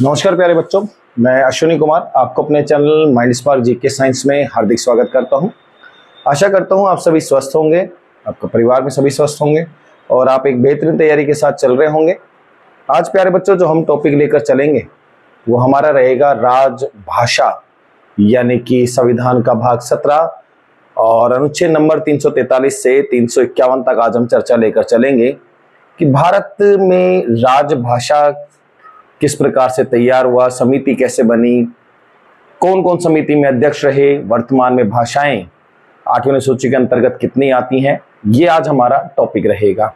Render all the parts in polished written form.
नमस्कार प्यारे बच्चों, मैं अश्विनी कुमार आपको अपने channel mind spark GK science में हार्दिक स्वागत करता हूं। आशा करता हूं आप सभी स्वस्थ होंगे, आपका परिवार में सभी स्वस्थ होंगे और आप एक बेहतरीन तैयारी के साथ चल रहे होंगे। आज प्यारे बच्चों जो हम टॉपिक लेकर चलेंगे वो हमारा रहेगा राजभाषा, यानी कि संविधान का भाग 17 और अनुच्छेद नंबर 343 से 351 तक आज हम चर्चा लेकर चलेंगे कि भारत में राजभाषा किस प्रकार से तैयार हुआ, समिति कैसे बनी, कौन कौन समिति में अध्यक्ष रहे, वर्तमान में भाषाएं 8वीं अनुसूची के अंतर्गत कितनी आती हैं, ये आज हमारा टॉपिक रहेगा।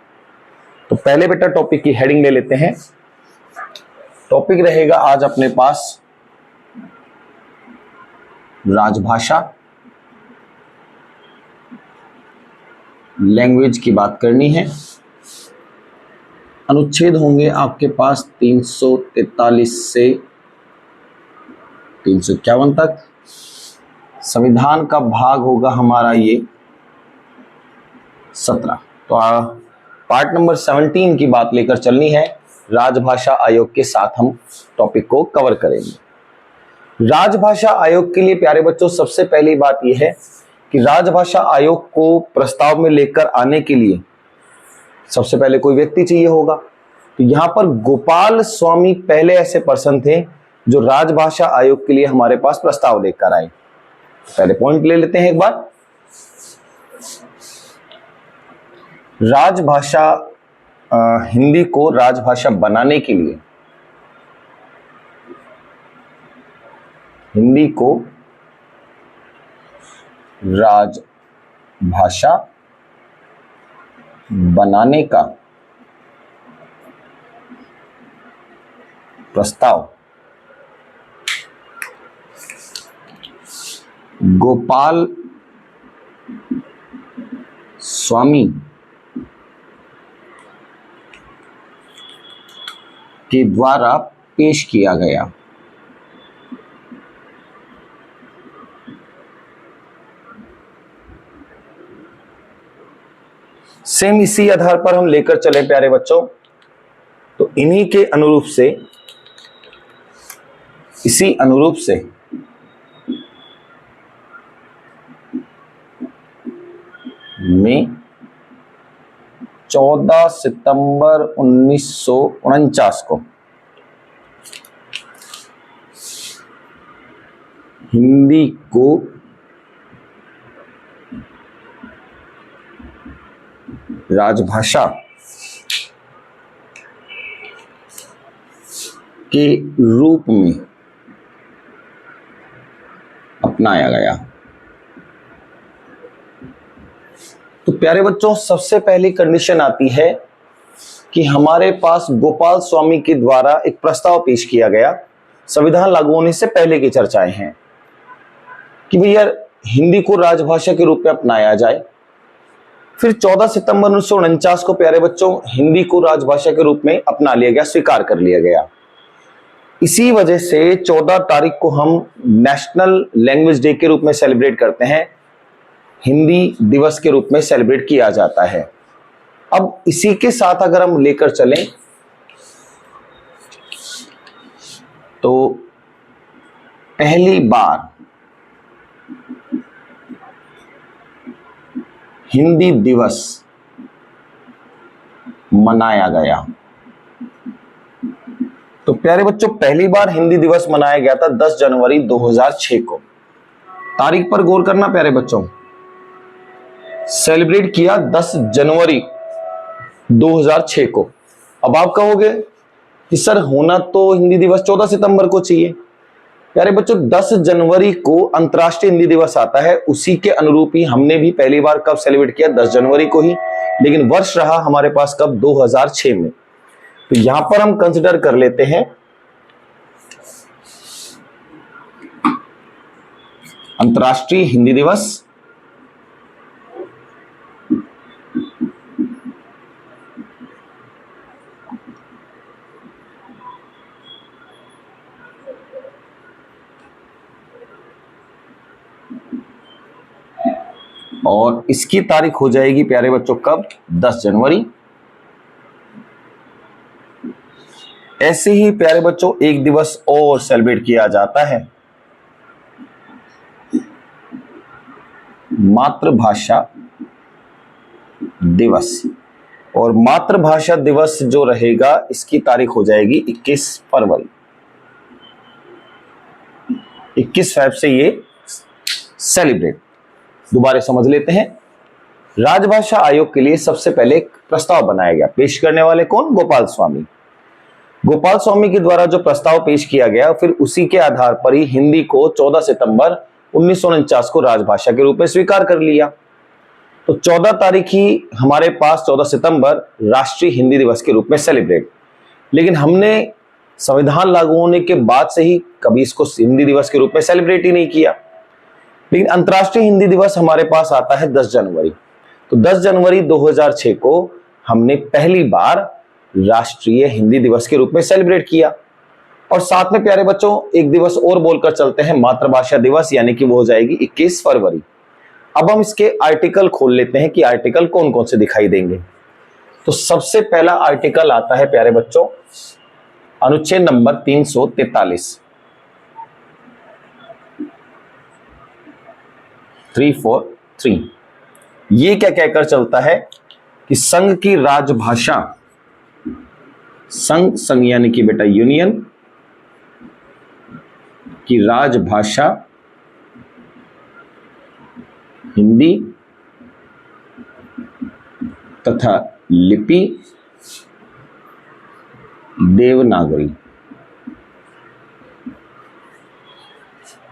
तो पहले बेटा टॉपिक की हेडिंग ले लेते हैं। टॉपिक रहेगा आज अपने पास राजभाषा, लैंग्वेज की बात करनी है। अनुच्छेद होंगे आपके पास 343 से 351 तक। संविधान का भाग होगा हमारा ये 17। तो पार्ट नंबर 17 की बात लेकर चलनी है। राजभाषा आयोग के साथ हम टॉपिक को कवर करेंगे। राजभाषा आयोग के लिए प्यारे बच्चों सबसे पहली बात यह है कि राजभाषा आयोग को प्रस्ताव में लेकर आने के लिए सबसे पहले कोई व्यक्ति चाहिए होगा। तो यहां पर गोपाल स्वामी पहले ऐसे पर्सन थे जो राजभाषा आयोग के लिए हमारे पास प्रस्ताव लेकर आए। पहले पॉइंट ले लेते हैं एक बार। राजभाषा हिंदी को राजभाषा बनाने के लिए, हिंदी को राजभाषा बनाने का प्रस्ताव गोपाल स्वामी के द्वारा पेश किया गया। सेम इसी आधार पर हम लेकर चले प्यारे बच्चों। तो इन्हीं के अनुरूप से, इसी अनुरूप से में 14 सितंबर 1949 को हिंदी को राजभाषा के रूप में अपनाया गया। तो प्यारे बच्चों सबसे पहली कंडीशन आती है कि हमारे पास गोपाल स्वामी के द्वारा एक प्रस्ताव पेश किया गया। संविधान लागू होने से पहले की चर्चाएं हैं कि भैया हिंदी को राजभाषा के रूप में अपनाया जाए। फिर 14 सितंबर 1949 को प्यारे बच्चों हिंदी को राजभाषा के रूप में अपना लिया गया, स्वीकार कर लिया गया। इसी वजह से 14 तारीख को हम नेशनल लैंग्वेज डे के रूप में सेलिब्रेट करते हैं, हिंदी दिवस के रूप में सेलिब्रेट किया जाता है। अब इसी के साथ अगर हम लेकर चलें तो पहली बार हिंदी दिवस मनाया गया। तो प्यारे बच्चों पहली बार हिंदी दिवस मनाया गया था 10 जनवरी 2006 को। तारीख पर गौर करना प्यारे बच्चों, सेलिब्रेट किया 10 जनवरी 2006 को। अब आप कहोगे कि सर होना तो हिंदी दिवस 14 सितंबर को चाहिए। प्यारे बच्चों 10 जनवरी को अंतर्राष्ट्रीय हिंदी दिवस आता है, उसी के अनुरूप ही हमने भी पहली बार कब सेलिब्रेट किया, 10 जनवरी को ही। लेकिन वर्ष रहा हमारे पास कब, 2006 में। तो यहां पर हम कंसिडर कर लेते हैं अंतर्राष्ट्रीय हिंदी दिवस और इसकी तारीख हो जाएगी प्यारे बच्चों कब, 10 जनवरी। ऐसे ही प्यारे बच्चों एक दिवस और सेलिब्रेट किया जाता है, मातृभाषा दिवस। और मातृभाषा दिवस जो रहेगा इसकी तारीख हो जाएगी 21 फरवरी। 21 फरवरी से ये सेलिब्रेट। दोबारा समझ लेते हैं। राजभाषा आयोग के लिए सबसे पहले एक प्रस्ताव बनाया गया। पेश करने वाले कौन? गोपाल स्वामी। गोपाल स्वामी के द्वारा जो प्रस्ताव पेश किया गया, फिर उसी के आधार पर ही हिंदी को 14 सितंबर 1949 को राजभाषा के रूप में स्वीकार कर लिया। तो 14 तारीख ही हमारे पास 14 सितंबर राष्ट्रीय हिंदी दिवस के रूप में सेलिब्रेट। लेकिन हमने संविधान लागू होने के बाद से ही कभी इसको हिंदी दिवस के रूप में सेलिब्रेट ही नहीं किया। लेकिन अंतर्राष्ट्रीय हिंदी दिवस हमारे पास आता है 10 जनवरी। तो 10 जनवरी 2006 को हमने पहली बार राष्ट्रीय हिंदी दिवस के रूप में सेलिब्रेट किया। और साथ में प्यारे बच्चों एक दिवस और बोलकर चलते हैं, मातृभाषा दिवस, यानी कि वो हो जाएगी 21 फरवरी। अब हम इसके आर्टिकल खोल लेते हैं कि आर्टिकल कौन कौन से दिखाई देंगे। तो सबसे पहला आर्टिकल आता है प्यारे बच्चों अनुच्छेद नंबर 343, 343। ये क्या कहकर चलता है कि संघ की राजभाषा, संघ यानी कि बेटा यूनियन की राजभाषा हिंदी तथा लिपि देवनागरी।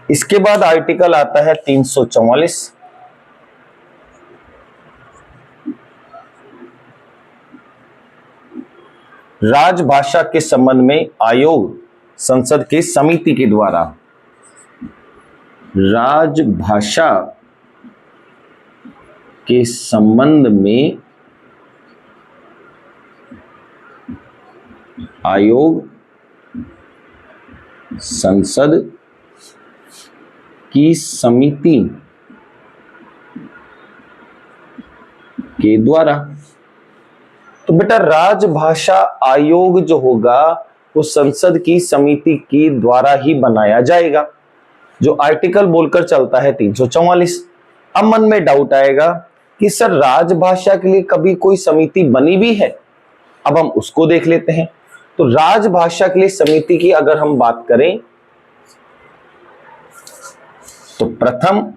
इसके बाद आर्टिकल आता है 344, राजभाषा के संबंध में आयोग संसद की समिति के द्वारा राजभाषा के संबंध में आयोग संसद की समिति के द्वारा। तो बेटा राजभाषा आयोग जो होगा वो संसद की समिति के द्वारा ही बनाया जाएगा, जो आर्टिकल बोलकर चलता है 344। अब मन में डाउट आएगा कि सर राजभाषा के लिए कभी कोई समिति बनी भी है? अब हम उसको देख लेते हैं। तो राजभाषा के लिए समिति की अगर हम बात करें तो प्रथम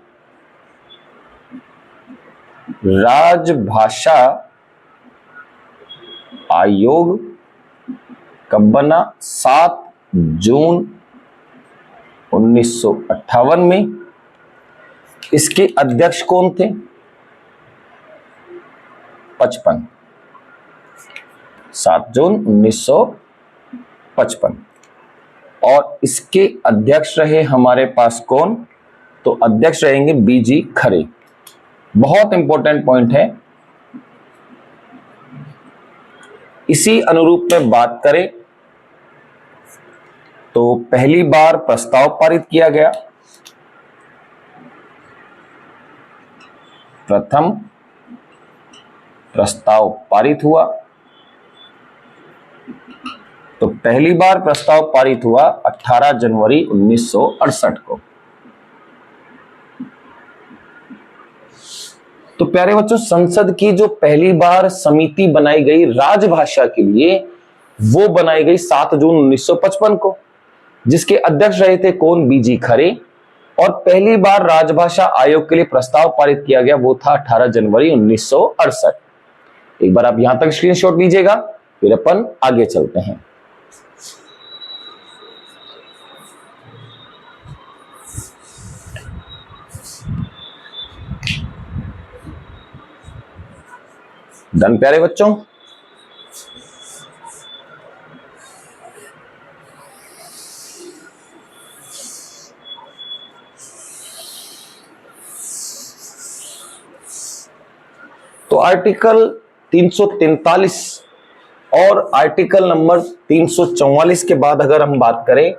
राजभाषा आयोग कब बना? 7 जून 1958 में। इसके अध्यक्ष कौन थे? 7 जून 1955। और इसके अध्यक्ष रहे हमारे पास कौन? तो अध्यक्ष रहेंगे बीजी खरे। बहुत इंपॉर्टेंट पॉइंट है। इसी अनुरूप में बात करें तो पहली बार प्रस्ताव पारित किया गया, प्रथम प्रस्ताव पारित हुआ। तो पहली बार प्रस्ताव पारित हुआ 18 जनवरी 1968 को। तो प्यारे बच्चों संसद की जो पहली बार समिति बनाई गई राजभाषा के लिए वो बनाई गई 7 जून 1955 को, जिसके अध्यक्ष रहे थे कौन? बीजी खरे। और पहली बार राजभाषा आयोग के लिए प्रस्ताव पारित किया गया वो था 18 जनवरी 1968। एक बार आप यहां तक स्क्रीनशॉट लीजिएगा, फिर अपन आगे चलते हैं। डन प्यारे बच्चों। तो आर्टिकल 343 और आर्टिकल नंबर 344 के बाद अगर हम बात करें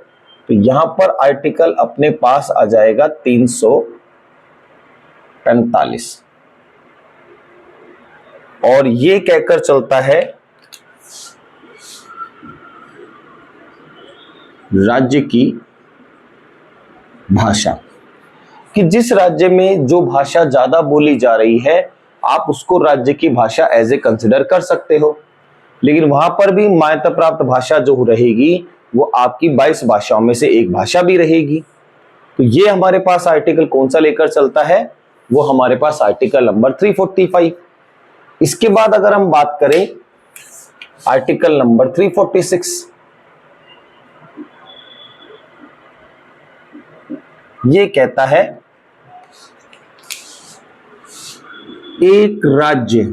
तो यहां पर आर्टिकल अपने पास आ जाएगा 345। और ये कहकर चलता है राज्य की भाषा, कि जिस राज्य में जो भाषा ज्यादा बोली जा रही है आप उसको राज्य की भाषा एज ए कंसिडर कर सकते हो, लेकिन वहां पर भी मान्यता प्राप्त भाषा जो रहेगी वो आपकी 22 भाषाओं में से एक भाषा भी रहेगी। तो ये हमारे पास आर्टिकल कौन सा लेकर चलता है, वो हमारे पास आर्टिकल नंबर 345। इसके बाद अगर हम बात करें आर्टिकल नंबर 346, ये कहता है एक राज्य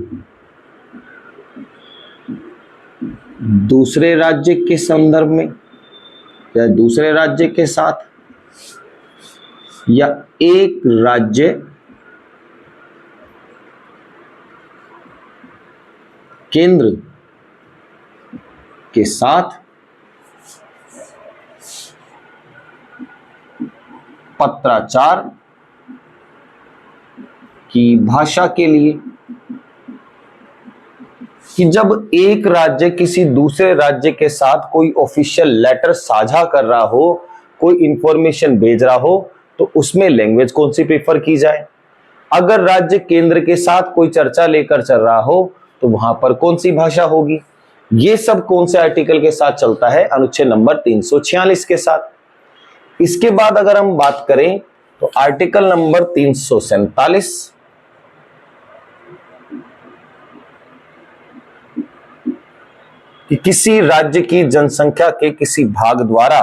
दूसरे राज्य के संदर्भ में या दूसरे राज्य के साथ या एक राज्य केंद्र के साथ पत्राचार की भाषा के लिए, कि जब एक राज्य किसी दूसरे राज्य के साथ कोई ऑफिशियल लेटर साझा कर रहा हो, कोई इंफॉर्मेशन भेज रहा हो, तो उसमें लैंग्वेज कौन सी प्रेफर की जाए। अगर राज्य केंद्र के साथ कोई चर्चा लेकर चल रहा हो तो वहां पर कौन सी भाषा होगी। ये सब कौन से आर्टिकल के साथ चलता है, अनुच्छेद नंबर 346 के साथ। इसके बाद अगर हम बात करें तो आर्टिकल नंबर 347, कि किसी राज्य की जनसंख्या के किसी भाग द्वारा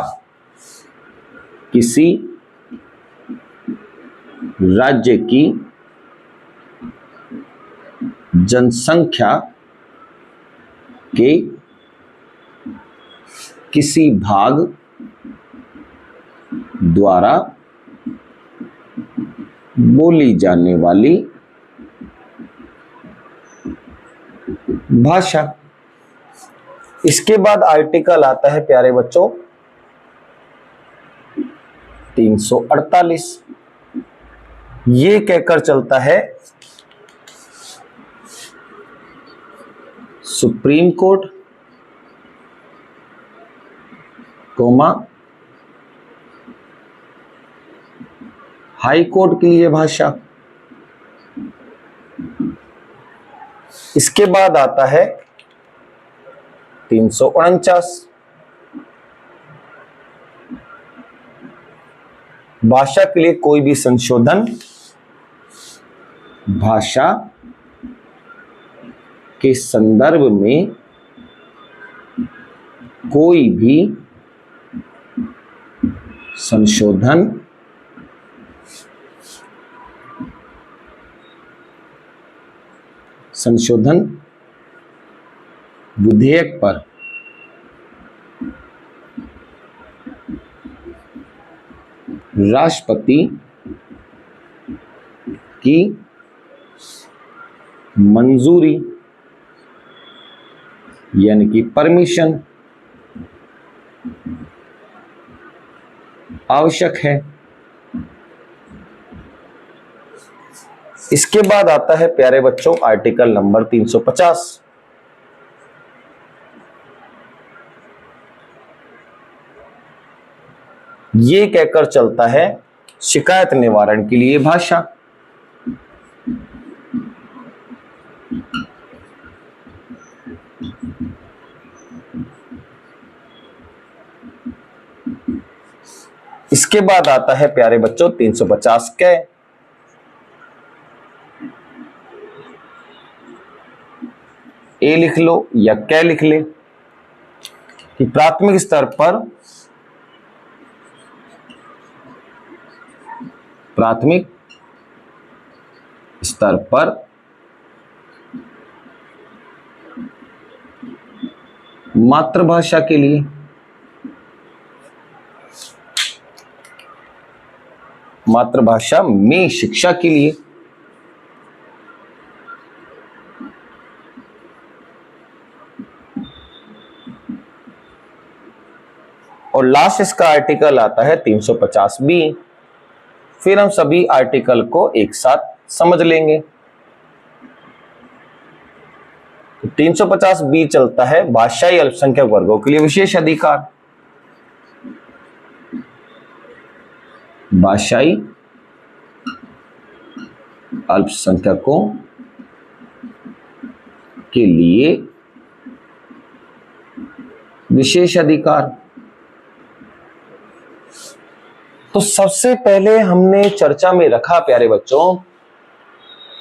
किसी राज्य की जनसंख्या के किसी भाग द्वारा बोली जाने वाली भाषा। इसके बाद आर्टिकल आता है प्यारे बच्चों 348। ये कहकर चलता है supreme court comma high court के लिए भाषा। इसके बाद आता है 349, भाषा के लिए कोई भी संशोधन भाषा के संदर्भ में कोई भी संशोधन विधेयक पर राष्ट्रपति की मंजूरी यानी कि परमिशन आवश्यक है। इसके बाद आता है प्यारे बच्चों आर्टिकल नंबर 350। ये कहकर चलता है शिकायत निवारण के लिए भाषा। इसके बाद आता है प्यारे बच्चों 350 के ए लिख लो या कै लिख ले, कि प्राथमिक स्तर पर मातृभाषा के लिए मातृभाषा में शिक्षा के लिए। और लास्ट इसका आर्टिकल आता है 350 बी। फिर हम सभी आर्टिकल को एक साथ समझ लेंगे। 350 बी चलता है भाषाई अल्पसंख्यक वर्गों के लिए विशेष अधिकार। भाषाई अल्पसंख्यकों के लिए विशेष अधिकार। तो सबसे पहले हमने चर्चा में रखा प्यारे बच्चों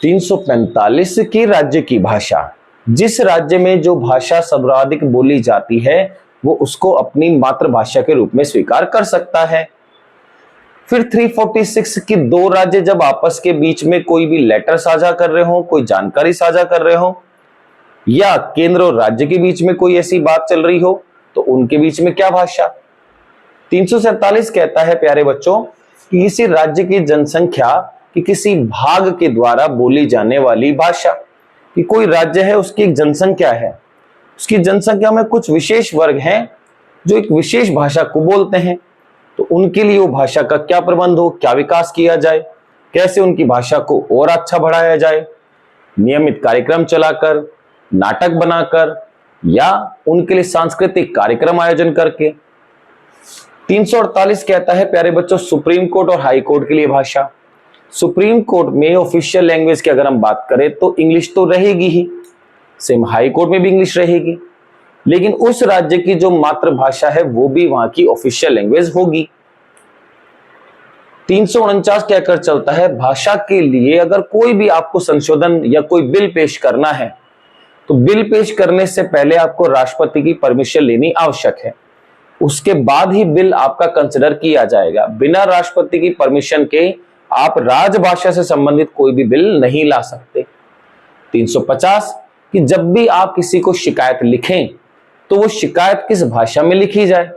345 की राज्य की भाषा। जिस राज्य में जो भाषा सर्वाधिक बोली जाती है वो उसको अपनी मातृभाषा के रूप में स्वीकार कर सकता है। फिर 346 की दो राज्य जब आपस के बीच में कोई भी लेटर साझा कर रहे हो, कोई जानकारी साझा कर रहे हो, या केंद्र और राज्य के बीच में कोई ऐसी बात चल रही हो, तो उनके बीच में क्या भाषा। 347 कहता है प्यारे बच्चों कि किसी राज्य की जनसंख्या कि किसी भाग के द्वारा बोली जाने वाली भाषा, कि कोई राज्य है उसकी एक जनसंख्या है, उसकी जनसंख्या में कुछ विशेष वर्ग हैं जो एक विशेष भाषा को बोलते हैं, तो उनके लिए वो भाषा का क्या प्रबंध हो, क्या विकास किया जाए, कैसे उनकी भाषा को और अच्छा बढ़ाया जाए, नियमित कार्यक्रम चलाकर, नाटक बनाकर, या उनके लिए सांस्कृतिक कार्यक्रम आयोजन करके। 348 कहता है प्यारे बच्चों सुप्रीम कोर्ट और हाई कोर्ट के लिए भाषा। सुप्रीम कोर्ट में ऑफिशियल लैंग्वेज की अगर हम बात करें तो इंग्लिश तो रहेगी ही, सेम हाई कोर्ट में भी इंग्लिश रहेगी, लेकिन उस राज्य की जो मातृभाषा है वो भी वहां की ऑफिशियल लैंग्वेज होगी। 349 कहकर चलता है भाषा के लिए अगर कोई भी आपको संशोधन या कोई बिल पेश करना है तो बिल पेश करने से पहले आपको राष्ट्रपति की परमिशन लेनी आवश्यक है, उसके बाद ही बिल आपका कंसिडर किया जाएगा। बिना राष्ट्रपति की परमिशन के आप राजभाषा से संबंधित कोई भी बिल नहीं ला सकते। 350 कि जब भी आप किसी को शिकायत लिखें तो वो शिकायत किस भाषा में लिखी जाए।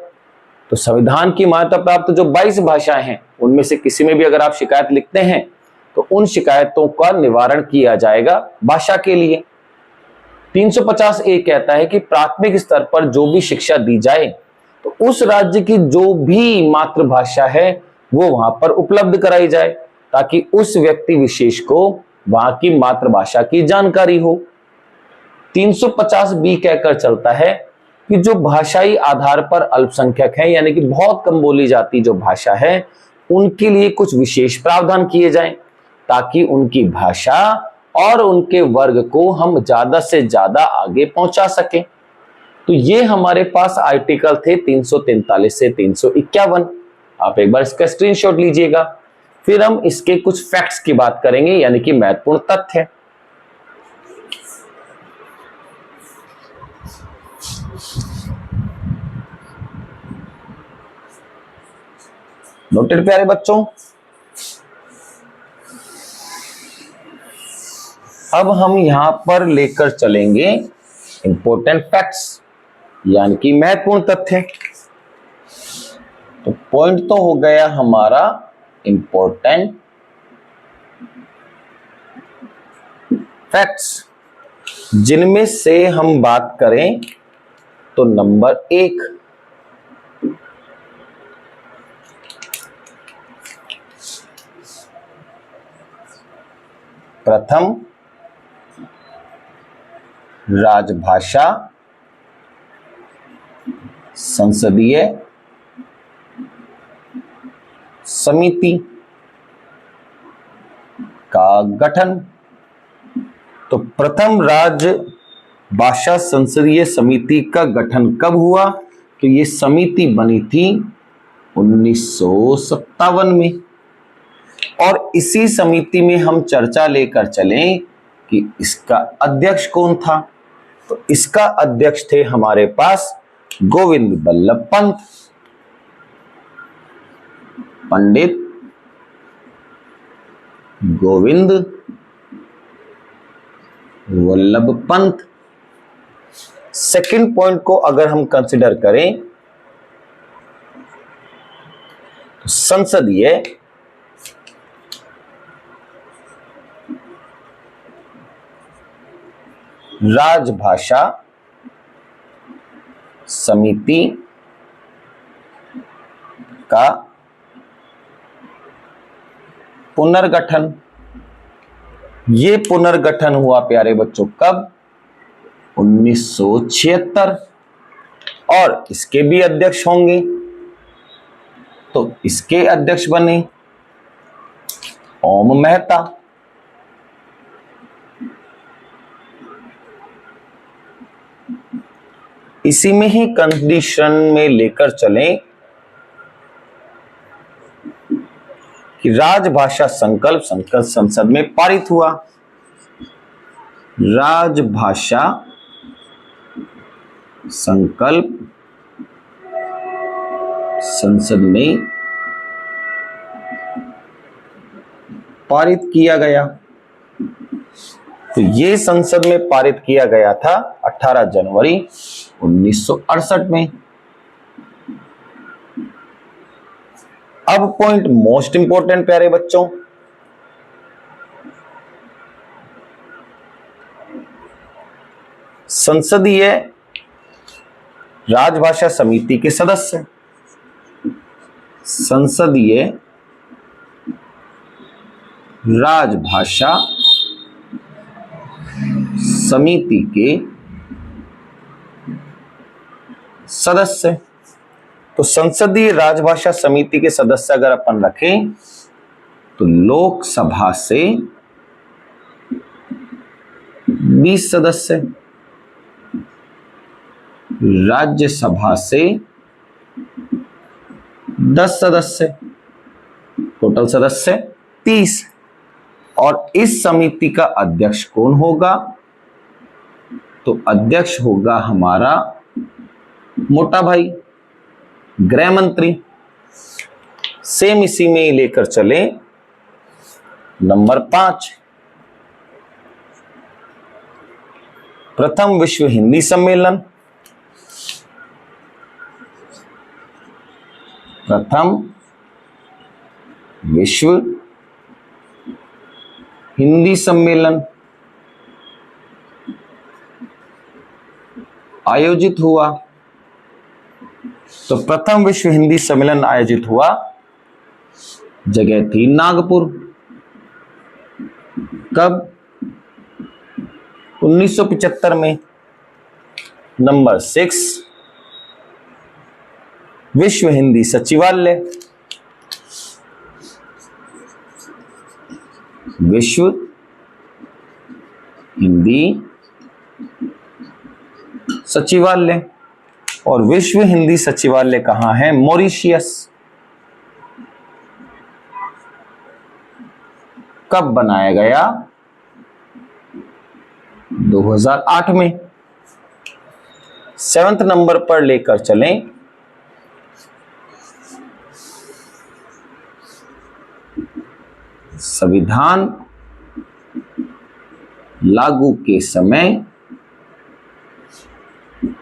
तो संविधान की मान्यता प्राप्त जो 22 भाषाएं हैं उनमें से किसी में भी अगर आप शिकायत लिखते हैं तो उन शिकायतों का निवारण किया जाएगा भाषा के लिए। 350 ए कहता है कि प्राथमिक स्तर पर जो भी शिक्षा दी जाए तो उस राज्य की जो भी मातृभाषा है वो वहां पर उपलब्ध कराई जाए ताकि उस व्यक्ति विशेष को वहां की मातृभाषा की जानकारी हो। 350 बी कहकर चलता है कि जो भाषाई आधार पर अल्पसंख्यक है यानी कि बहुत कम बोली जाती जो भाषा है उनके लिए कुछ विशेष प्रावधान किए जाएं ताकि उनकी भाषा और उनके वर्ग को हम ज्यादा से ज्यादा आगे पहुंचा सकें। तो ये हमारे पास आर्टिकल थे 343 से 351। आप एक बार इसका स्क्रीनशॉट लीजिएगा, फिर हम इसके कुछ फैक्ट्स की बात करेंगे यानी कि महत्वपूर्ण तथ्य। नोटेड प्यारे बच्चों, अब हम यहां पर लेकर चलेंगे इंपॉर्टेंट फैक्ट्स यानी कि महत्वपूर्ण तथ्य। तो पॉइंट तो हो गया हमारा इंपॉर्टेंट फैक्ट्स, जिनमें से हम बात करें तो नंबर 1 प्रथम राजभाषा संसदीय समिति का गठन। तो प्रथम राजभाषा संसदीय समिति का गठन कब हुआ? तो ये समिति बनी थी 1957 में, और इसी समिति में हम चर्चा लेकर चलें कि इसका अध्यक्ष कौन था। तो इसका अध्यक्ष थे हमारे पास गोविंद बल्लभ पंत, पंडित गोविंद वल्लभ पंत। सेकंड पॉइंट को अगर हम कंसिडर करें तो संसदीय राजभाषा समिति का पुनर्गठन। ये पुनर्गठन हुआ प्यारे बच्चों कब? 1976। और इसके भी अध्यक्ष होंगे, तो इसके अध्यक्ष बने ओम मेहता। इसी में ही कंडीशन में लेकर चलें कि राजभाषा संकल्प संसद में पारित हुआ। राजभाषा संकल्प संसद में पारित किया गया। तो ये संसद में पारित किया गया था 18 जनवरी 1968 में। अब पॉइंट मोस्ट इंपॉर्टेंट प्यारे बच्चों, संसदीय राजभाषा समिति के सदस्य, संसदीय राजभाषा समिति के सदस्य। तो संसदीय राजभाषा समिति के सदस्य अगर अपन रखें तो लोकसभा से 20 सदस्य, राज्यसभा से 10 सदस्य, टोटल सदस्य 30। और इस समिति का अध्यक्ष कौन होगा? तो अध्यक्ष होगा हमारा मोटा भाई गृह मंत्री। सेम इसी में लेकर चले नंबर 5, प्रथम विश्व हिंदी सम्मेलन। प्रथम विश्व हिंदी सम्मेलन आयोजित हुआ। तो प्रथम विश्व हिंदी सम्मेलन आयोजित हुआ, जगह थी नागपुर। कब? 1975 में। नंबर 6, विश्व हिंदी सचिवालय। विश्व हिंदी सचिवालय। और विश्व हिंदी सचिवालय कहां है? मॉरिशियस। कब बनाया गया? 2008 में। 7वें नंबर पर लेकर चलें संविधान लागू के समय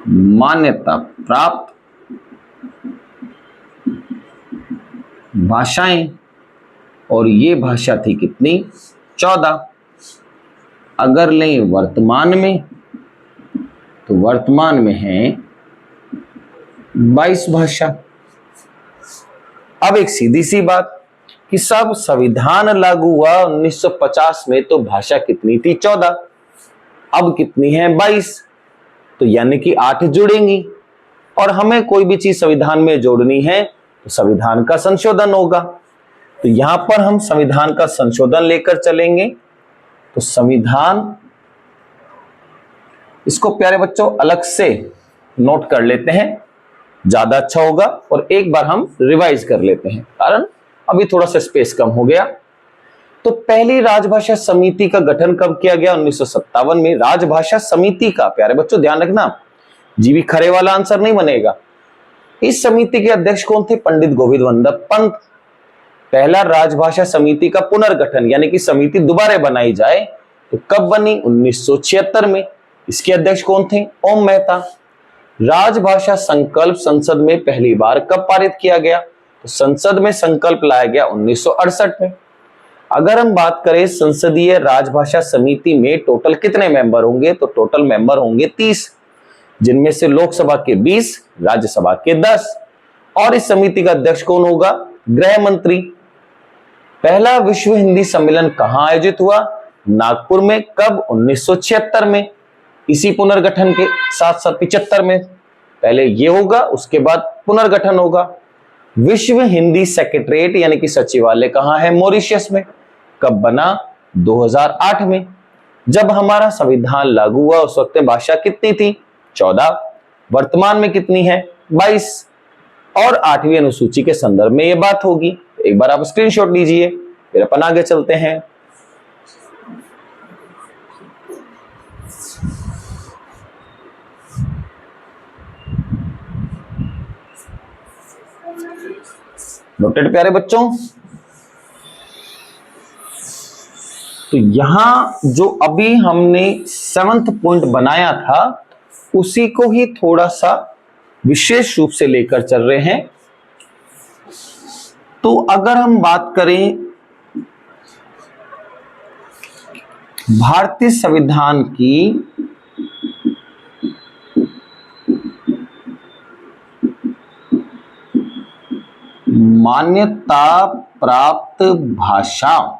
मान्यता प्राप्त भाषाएं, और ये भाषा थी कितनी? 14। अगर लें वर्तमान में तो वर्तमान में है 22 भाषा। अब एक सीधी सी बात कि सब संविधान लागू हुआ 1950 में, तो भाषा कितनी थी? 14। अब कितनी है? 22। तो यानी कि 8 जुड़ेंगी। और हमें कोई भी चीज संविधान में जोड़नी है तो संविधान का संशोधन होगा। तो यहां पर हम संविधान का संशोधन लेकर चलेंगे। तो संविधान, इसको प्यारे बच्चों अलग से नोट कर लेते हैं, ज्यादा अच्छा होगा। और एक बार हम रिवाइज कर लेते हैं, कारण अभी थोड़ा सा स्पेस कम हो गया। तो पहली राजभाषा समिति का गठन कब किया गया? 1957 में। राजभाषा समिति का, प्यारे बच्चों ध्यान रखना, जीवी खरे वाला आंसर नहीं बनेगा। इस समिति के अध्यक्ष कौन थे? पंडित गोविंद वल्लभ पंत। पहला राजभाषा समिति का पुनर्गठन, यानी कि समिति दोबारा बनाई जाए, तो कब बनी? 1976 में। इसके अध्यक्ष कौन थे? ओम मेहता। राजभाषा संकल्प संसद में पहली बार कब पारित किया गया? तो संसद में संकल्प लाया गया 1968 में। अगर हम बात करें संसदीय राजभाषा समिति में टोटल कितने मेंबर होंगे, तो टोटल मेंबर होंगे 30, जिनमें से लोकसभा के 20, राज्यसभा के 10। और इस समिति का अध्यक्ष कौन होगा? गृह मंत्री। पहला विश्व हिंदी सम्मेलन कहां आयोजित हुआ? नागपुर में। कब? 1976 में। इसी पुनर्गठन के साथ साथ 75 में पहले ये होगा, उसके बाद पुनर्गठन होगा। विश्व हिंदी सेक्रेटरीट यानी कि सचिवालय कहां है? मॉरिशस में। कब बना? 2008 में। जब हमारा संविधान लागू हुआ उस वक्त में भाषा कितनी थी? 14। वर्तमान में कितनी है? 22। और 8वीं अनुसूची के संदर्भ में यह बात होगी। एक बार आप स्क्रीनशॉट लीजिए, फिर अपन आगे चलते हैं। नोटेड प्यारे बच्चों? तो यहां जो अभी हमने 7th पॉइंट बनाया था उसी को ही थोड़ा सा विशेष रूप से लेकर चल रहे हैं। तो अगर हम बात करें भारतीय संविधान की मान्यता प्राप्त भाषा,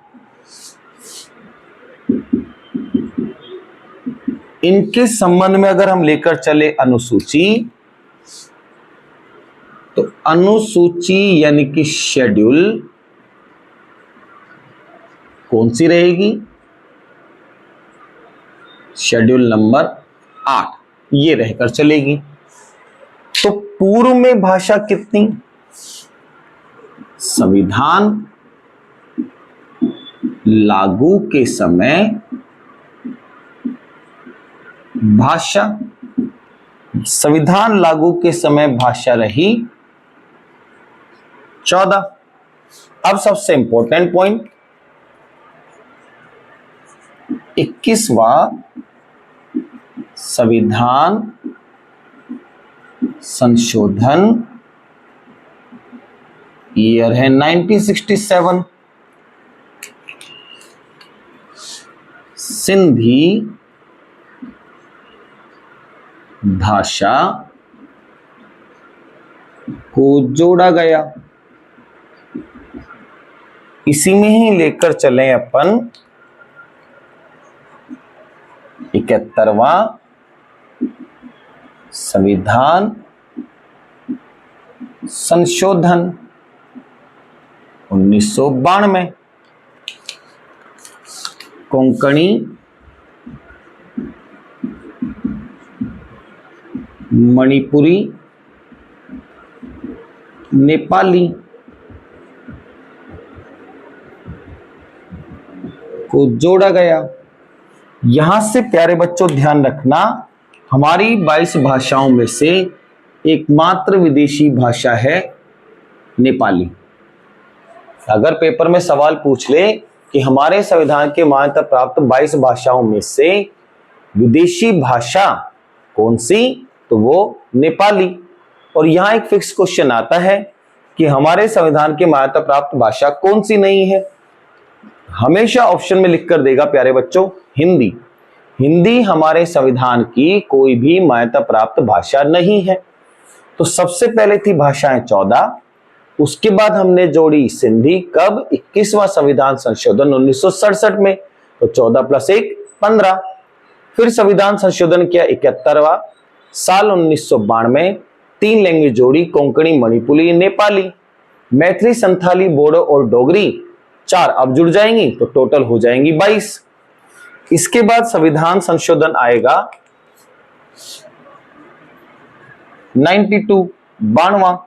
इनके संबंध में अगर हम लेकर चले अनुसूची, तो अनुसूची यानी कि शेड्यूल कौन सी रहेगी? शेड्यूल नंबर 8 ये रहकर चलेगी। तो पूर्व में भाषा कितनी? संविधान लागू के समय भाषा, संविधान लागू के समय भाषा रही 14। अब सबसे इंपॉर्टेंट पॉइंट, 21वां संविधान संशोधन ईयर है 1967। सिंधी भाषा को जोड़ा गया। इसी में ही लेकर चले अपन 71वां संविधान संशोधन 1992। कोंकणी, मणिपुरी, नेपाली को जोड़ा गया। यहां से प्यारे बच्चों ध्यान रखना, हमारी 22 भाषाओं में से एकमात्र विदेशी भाषा है नेपाली। अगर पेपर में सवाल पूछ ले कि हमारे संविधान के मान्यता प्राप्त 22 भाषाओं में से विदेशी भाषा कौन सी, तो वो नेपाली। और यहां एक फिक्स क्वेश्चन आता है कि हमारे संविधान के मान्यता प्राप्त भाषा कौन सी नहीं है। हमेशा ऑप्शन में लिखकर देगा प्यारे बच्चों हिंदी। हिंदी हमारे संविधान की कोई भी मान्यता प्राप्त भाषा नहीं है। तो सबसे पहले थी भाषाएं 14, उसके बाद हमने जोड़ी सिंधी, कब? 21वां संविधान संशोधन 1967 में। तो 14 + 1 15। फिर संविधान संशोधन किया 71वां साल 1992। 3 लैंग्वेज जोड़ी, कोंकणी, मणिपुरी, नेपाली, मैथिली, संथाली, बोडो और डोगरी 4 अब जुड़ जाएंगी तो टोटल हो जाएंगी 22। इसके बाद संविधान संशोधन आएगा 92 92वां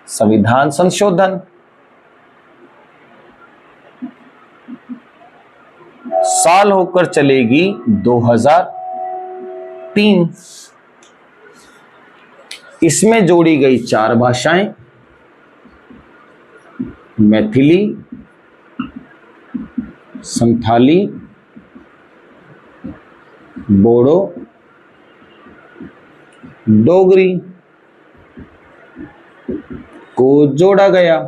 संविधान संशोधन। साल होकर चलेगी 2003। इसमें जोड़ी गई 4 भाषाएं, मैथिली, संथाली, बोडो, डोगरी को जोड़ा गया।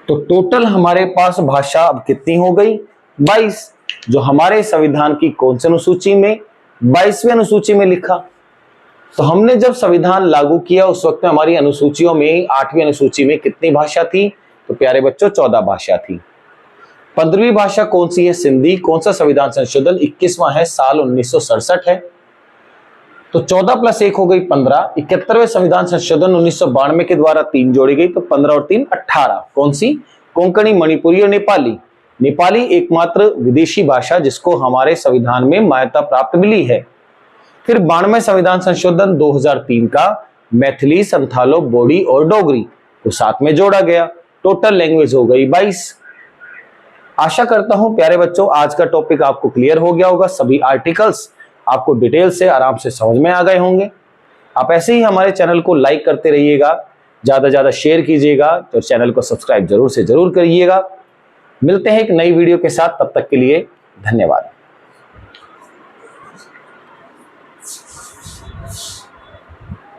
तो टोटल हमारे पास भाषा अब कितनी हो गई? 22, जो हमारे संविधान की कौन सी अनुसूची में? 22वीं अनुसूची में लिखा। तो हमने जब संविधान लागू किया उस वक्त में हमारी अनुसूचियों में 8वीं अनुसूची में कितनी भाषा थी? तो प्यारे बच्चों 14 भाषा थी। 15वीं भाषा कौन सी है? सिंधी। कौन सा संविधान संशोधन? 21वां है, साल 1967 है। तो 14 + 1 हो गई 15। 71वें संविधान संशोधन 1992 के द्वारा 3 जोड़ी गई, तो 15 और 3 18। कौन सी? कोंकणी, मणिपुरी और नेपाली। नेपाली एकमात्र विदेशी भाषा जिसको हमारे संविधान में मान्यता प्राप्त मिली है। फिर 92वें संविधान संशोधन 2003 का मैथिली, संथालो, बोडी और डोगरी को साथ में जोड़ा गया। टोटल लैंग्वेज हो गई 22। आशा करता हूं प्यारे बच्चों आज का टॉपिक आपको क्लियर हो गया होगा। सभी आर्टिकल्स आपको डिटेल से आराम से समझ में आ गए होंगे। आप ऐसे ही हमारे चैनल को लाइक करते रहिएगा, ज्यादा ज्यादा शेयर कीजिएगा, तो चैनल को सब्सक्राइब जरूर से जरूर करिएगा। मिलते हैं एक नई वीडियो के साथ, तब तक के लिए धन्यवाद।